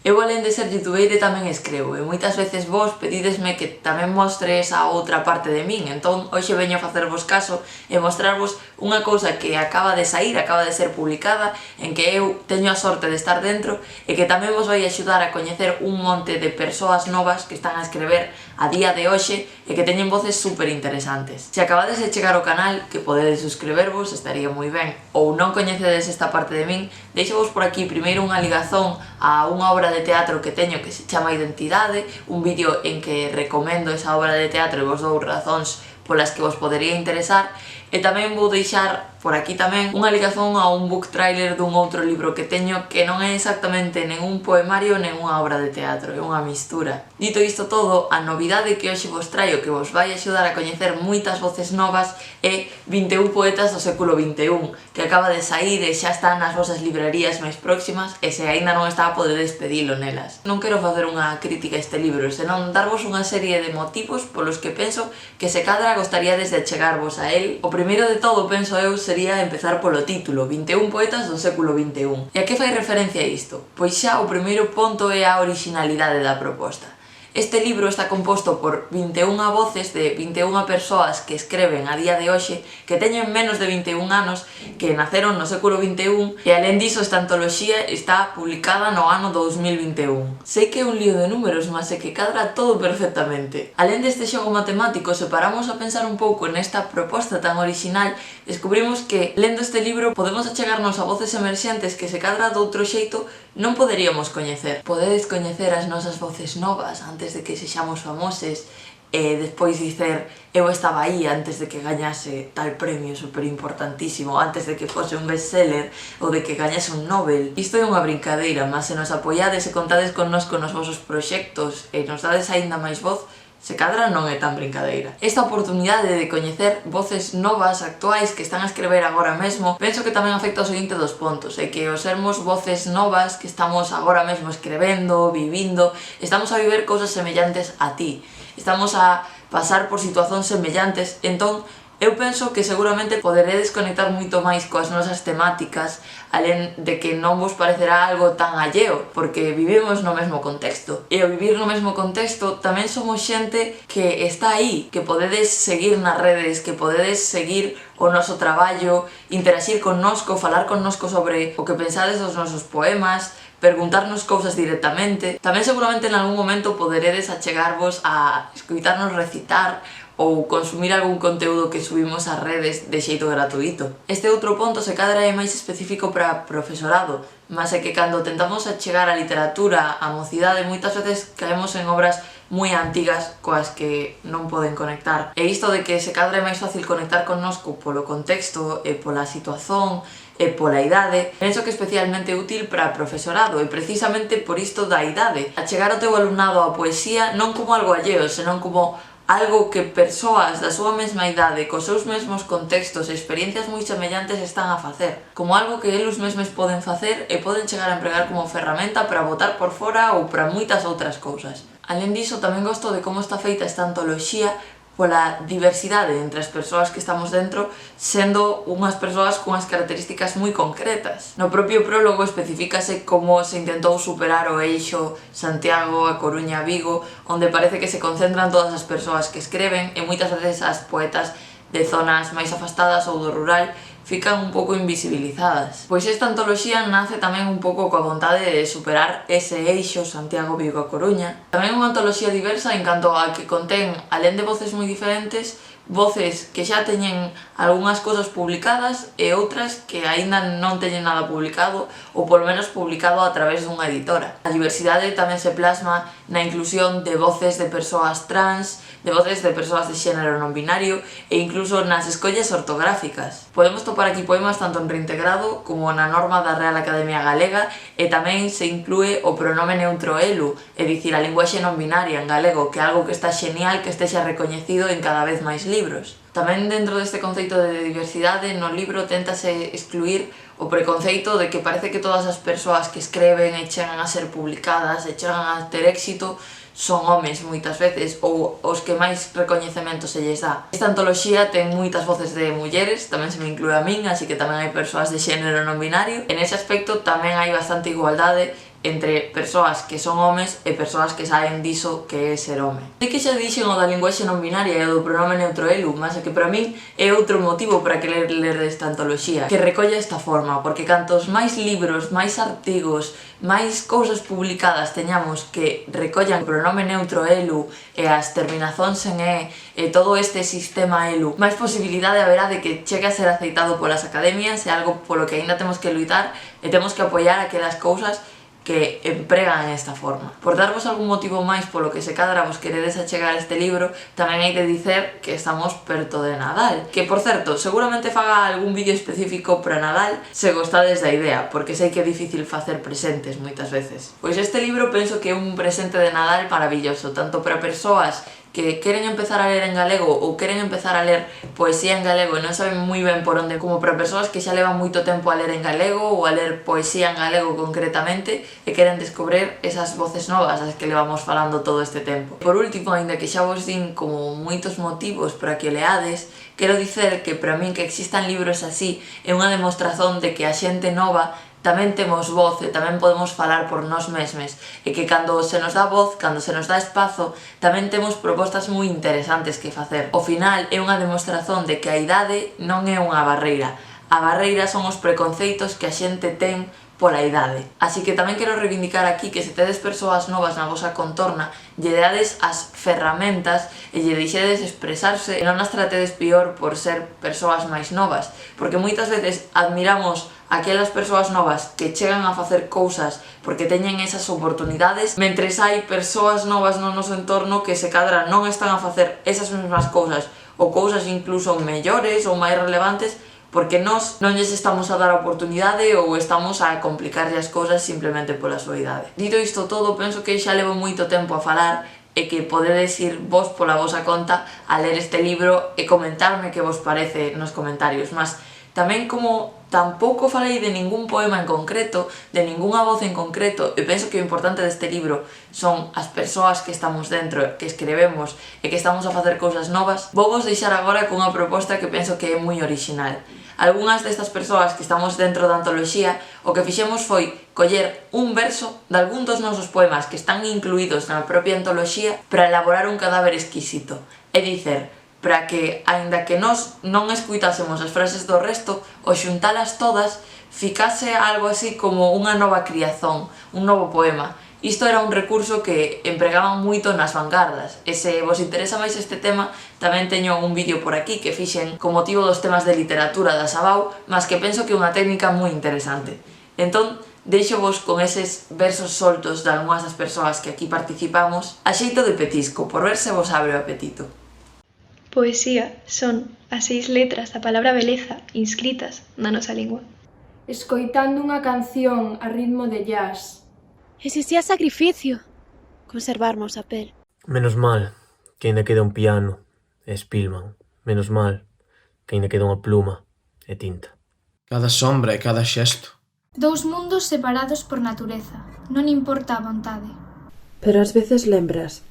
Eu, alén de ser youtubeira, tamén escrevo, e moitas veces vos pedidesme que tamén mostre esa outra parte de min, entón hoxe veño a facervos caso e mostrarvos unha cousa que acaba de saír, acaba de ser publicada, en que eu teño a sorte de estar dentro e que tamén vos vai axudar a coñecer un monte de persoas novas que están a escrever a día de hoxe e que teñen voces super interesantes. Se acabades de chegar ao canal, que podedes suscribervos, estaría moi ben, ou non coñecedes esta parte de min, deixovos por aquí primeiro unha ligazón a unha obra de teatro que teño que se chama Identidade, un vídeo en que recomendo esa obra de teatro e vos dou razóns polas que vos podería interesar, e tamén vou deixar por aquí tamén unha ligazón a un book trailer dun outro libro que teño que non é exactamente nen un poemario nen unha obra de teatro, é unha mistura. Dito isto todo, a novidade que hoxe vos traio que vos vai axudar a coñecer moitas voces novas é 21 poetas do século XXI, que acaba de saír e xa está nas vosas librarías máis próximas e se aínda non está podedes pedilo nelas. Non quero facer unha crítica a este libro, senón darvos unha serie de motivos polos que penso que se cadra gostaríades de achegarvos a el. O primeiro de todo, penso eu, sería empezar polo título, 21 poetas do século XXI. E a que fai referencia a isto? Pois xa o primeiro ponto é a originalidade da proposta. Este libro está composto por 21 voces de 21 persoas que escreven a día de hoxe, que teñen menos de 21 anos, que naceron no século XXI, e alén diso esta antoloxía está publicada no ano 2021. Sei que é un lío de números, mas é que cadra todo perfectamente. Alén deste xogo matemático, se paramos a pensar un pouco nesta proposta tan original, descubrimos que, lendo este libro, podemos achegarnos a voces emerxentes que se cadra doutro xeito non poderíamos coñecer. Podedes coñecer as nosas voces novas antes de que sexamos famoses e despois dicer eu estaba aí antes de que gañase tal premio super importantísimo, antes de que fose un bestseller ou de que gañase un Nobel. Isto é unha brincadeira, mas se nos apoiades e contades connosco nos vosos proxectos e nos dades aínda máis voz, se cadra non é tan brincadeira. Esta oportunidade de coñecer voces novas, actuais, que están a escrever agora mesmo, penso que tamén afecta o seguinte dos pontos, é que ao sermos voces novas que estamos agora mesmo escrevendo, vivindo, estamos a viver cousas semellantes a ti, estamos a pasar por situacións semellantes, entón eu penso que seguramente poderedes conectar moito máis coas nosas temáticas, alén de que non vos parecerá algo tan alleo, porque vivimos no mesmo contexto. E ao vivir no mesmo contexto tamén somos xente que está aí, que podedes seguir nas redes, que podedes seguir o noso traballo, interagir connosco, falar connosco sobre o que pensades dos nosos poemas, preguntarnos cousas directamente. Tamén seguramente en algún momento poderedes achegarvos a escoitarnos recitar ou consumir algún conteúdo que subimos ás redes de xeito gratuito. Este outro ponto se cadra é máis específico para profesorado, mas é que cando tentamos achegar a literatura á mocidade moitas veces caemos en obras moi antigas coas que non poden conectar. E isto de que se cadra é máis fácil conectar connosco polo contexto e pola situación e pola idade, penso que é especialmente útil para profesorado e precisamente por isto da idade. Achegar o teu alumnado á poesía non como algo alleo, senón como algo que persoas da súa mesma idade, cos seus mesmos contextos e experiencias moi semellantes están a facer, como algo que eles mesmos poden facer e poden chegar a empregar como ferramenta para botar por fora ou para moitas outras cousas. Alén diso, tamén gosto de como está feita esta antoloxía pola diversidade entre as persoas que estamos dentro, sendo unhas persoas cunhas características moi concretas. No propio prólogo especificase como se intentou superar o eixo Santiago, A Coruña, Vigo, onde parece que se concentran todas as persoas que escreven e moitas veces as poetas de zonas máis afastadas ou do rural fican un pouco invisibilizadas. Pois esta antoloxía nace tamén un pouco coa vontade de superar ese eixo Santiago, Vigo a Coruña. Tamén unha antoloxía diversa en canto a que contén, alén de voces moi diferentes, voces que xa teñen algunhas cousas publicadas e outras que aínda non teñen nada publicado ou polo menos publicado a través dunha editora. A diversidade tamén se plasma na inclusión de voces de persoas trans, de voces de persoas de xénero non binario e incluso nas escollas ortográficas. Podemos topar aquí poemas tanto en reintegrado como na norma da Real Academia Galega e tamén se inclúe o pronome neutro elu, é dicir, a linguaxe non binaria en galego, que é algo que está xenial que estexa recoñecido en cada vez máis libros. Tamén dentro deste conceito de diversidade, no libro téntase excluir o preconceito de que parece que todas as persoas que escreven e chegan a ser publicadas e chegan a ter éxito son homes moitas veces ou os que máis recoñecemento se lles dá. Esta antoloxía ten moitas voces de mulleres, tamén se me inclúe a min, así que tamén hai persoas de xénero non binario. En ese aspecto tamén hai bastante igualdade entre persoas que son homes e persoas que saen diso que é ser home. Sei que xa dixen o da linguaxe non binaria e o do pronome neutro elu, mas é que para min é outro motivo para querer ler esta antoloxía, que recolle esta forma, porque cantos máis libros, máis artigos, máis cousas publicadas teñamos que recollan o pronome neutro elu e as terminazóns en e todo este sistema elu, máis posibilidade haberá de que chegue a ser aceitado polas academias, é algo polo que aínda temos que luitar e temos que apoiar aquelas cousas que empregan esta forma. Por darvos algún motivo máis polo que se cadra vos queredes achegar este libro, tamén hai de dicer que estamos perto de Nadal, que por certo, seguramente faga algún vídeo específico para Nadal se gostades da idea, porque sei que é difícil facer presentes moitas veces. Pois este libro penso que é un presente de Nadal maravilloso, tanto para persoas que queren empezar a ler en galego ou queren empezar a ler poesía en galego e non saben moi ben por onde, como para persoas que xa levan moito tempo a ler en galego ou a ler poesía en galego concretamente e queren descobrir esas voces novas as que levamos falando todo este tempo. Por último, aínda que xa vos din como moitos motivos para que o leades, quero dicer que para min que existan libros así é unha demostración de que a xente nova tamén temos voz e tamén podemos falar por nós mesmes e que cando se nos dá voz, cando se nos dá espazo, tamén temos propostas moi interesantes que facer. Ao final é unha demostración de que a idade non é unha barreira. A barreira son os preconceitos que a xente ten pola idade. Así que tamén quero reivindicar aquí que se tedes persoas novas na vosa contorna, lle dades as ferramentas e lle deixedes expresarse e non as tratedes pior por ser persoas máis novas, porque moitas veces admiramos aquelas persoas novas que chegan a facer cousas porque teñen esas oportunidades, mentres hai persoas novas no noso entorno que se cadra non están a facer esas mesmas cousas ou cousas incluso mellores ou máis relevantes porque nós non lles estamos a dar a oportunidade ou estamos a complicarlle as cousas simplemente pola súa idade. Dito isto todo, penso que xa levo moito tempo a falar e que podedes ir vos pola vosa conta a ler este libro e comentarme que vos parece nos comentarios, mas tamén como tampouco falei de ningún poema en concreto, de ningunha voz en concreto, e penso que o importante deste libro son as persoas que estamos dentro, que escrevemos e que estamos a facer cousas novas, vou vos deixar agora cunha proposta que penso que é moi orixinal. Algúnas destas persoas que estamos dentro da antoloxía, o que fixemos foi coller un verso de algún dos nosos poemas que están incluídos na propia antoloxía para elaborar un cadáver exquisito, e dicer, para que, aínda que nós non escuitásemos as frases do resto, o xuntalas todas ficase algo así como unha nova criazón, un novo poema. Isto era un recurso que empregaban moito nas vanguardas, e se vos interesa máis este tema, tamén teño un vídeo por aquí que fixen con motivo dos temas de literatura da Sabau, mas que penso que é unha técnica moi interesante. Entón, deixo-vos con eses versos soltos de algunhas das persoas que aquí participamos, a xeito de petisco, por ver se vos abre o apetito. Poesía son as 6 letras da palabra beleza inscritas na nosa lingua. Escoitando unha canción a ritmo de jazz. Existía sacrificio, conservarmos a pel. Menos mal que ainda queda un piano e Spillman. Menos mal que ainda queda unha pluma e tinta. Cada sombra e cada xesto. Dous mundos separados por natureza, non importa a vontade. Pero ás veces lembras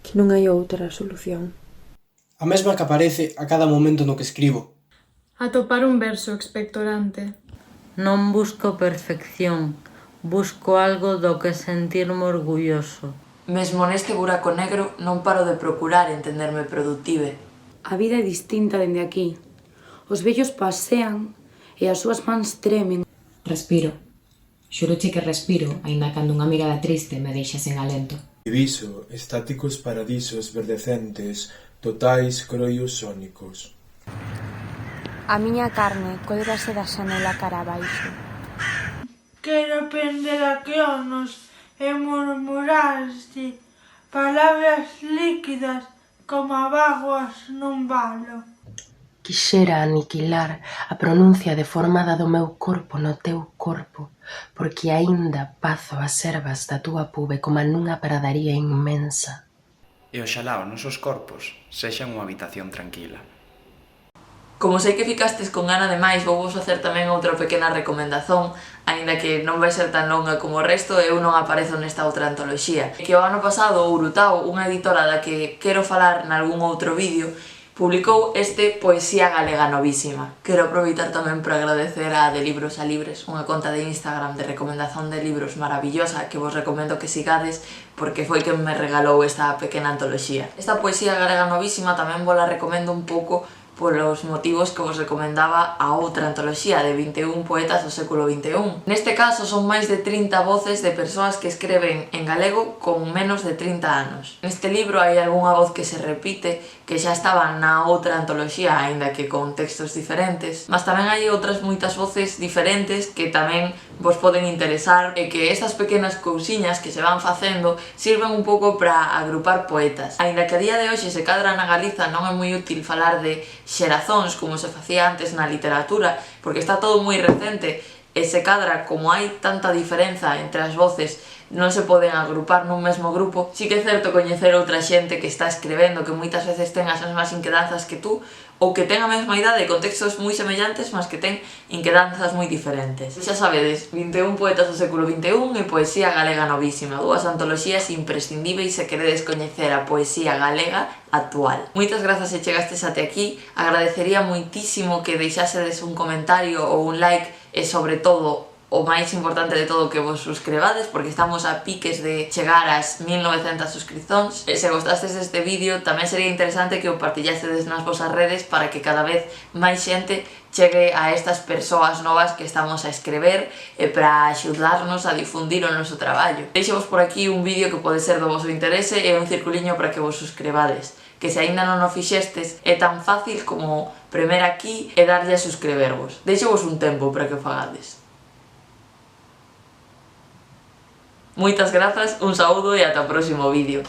que non hai outra solución. A mesma que aparece a cada momento no que escribo. Atopar un verso expectorante. Non busco perfección, busco algo do que sentirme orgulloso. Mesmo neste buraco negro non paro de procurar entenderme produtive. A vida é distinta dende aquí. Os vellos pasean e as súas mans tremen. Respiro. Xuroche que respiro, aínda cando unha mirada triste me deixa sen alento. Diviso estáticos paradisos verdecentes, totais croios sónicos. A miña carne colgase da xanela cara abaixo. Quero prender a clonos e murmurarse palabras líquidas como vaguas nun valo. Quixera aniquilar a pronuncia deformada do meu corpo no teu corpo, porque aínda pazo as ervas da túa pube como nunha pradaría inmensa. E oxalá os nosos corpos sexan unha habitación tranquila. Como sei que ficastes con gana de máis, vou vos facer tamén outra pequena recomendación, aínda que non vai ser tan longa como o resto, eu non aparezo nesta outra antoloxía. Que o ano pasado o Urutau, unha editora da que quero falar nalgún outro vídeo, publicou este Poesía Galega Novísima. Quero aproveitar tamén para agradecer a De Libros a Libres, unha conta de Instagram de recomendación de libros maravillosa que vos recomendo que sigades porque foi quen me regalou esta pequena antoloxía. Esta Poesía Galega Novísima tamén vos la recomendo un pouco polos motivos que vos recomendaba a outra antoloxía de 21 poetas do século XXI. Neste caso son máis de 30 voces de persoas que escreven en galego con menos de 30 anos. Neste libro hai algunha voz que se repite, que xa estaba na outra antoloxía, aínda que con textos diferentes, mas tamén hai outras moitas voces diferentes que tamén vos poden interesar e que estas pequenas cousiñas que se van facendo sirven un pouco para agrupar poetas. Aínda que a día de hoxe se cadra na Galiza non é moi útil falar de xerazóns como se facía antes na literatura, porque está todo moi recente e se cadra, como hai tanta diferenza entre as voces, non se poden agrupar nun mesmo grupo. Si que é certo coñecer outra xente que está escrevendo, que moitas veces ten as mesmas inquedanzas que tú, ou que ten a mesma idade, con textos moi semellantes, mas que ten inquedanzas moi diferentes. Xa sabedes, 21 poetas do século XXI e Poesía Galega Novísima, dúas antoloxías imprescindíveis se queredes coñecer a poesía galega actual. Moitas grazas se chegastes até aquí, agradecería moitísimo que deixasedes un comentario ou un like e sobre todo o máis importante de todo que vos suscribades, porque estamos a piques de chegar ás 1900 suscripcións. E se gostastes deste vídeo tamén sería interesante que o partillásedes nas vosas redes para que cada vez máis xente chegue a estas persoas novas que estamos a escrever e para axudarnos a difundir o noso traballo. Deixo-vos por aquí un vídeo que pode ser do vosso interese e un circuliño para que vos suscribades, que se aínda non o fixestes é tan fácil como premer aquí e darlle a suscribervos. Deixo-vos un tempo para que o fagades. Moitas grazas, un saúdo e ata o próximo vídeo.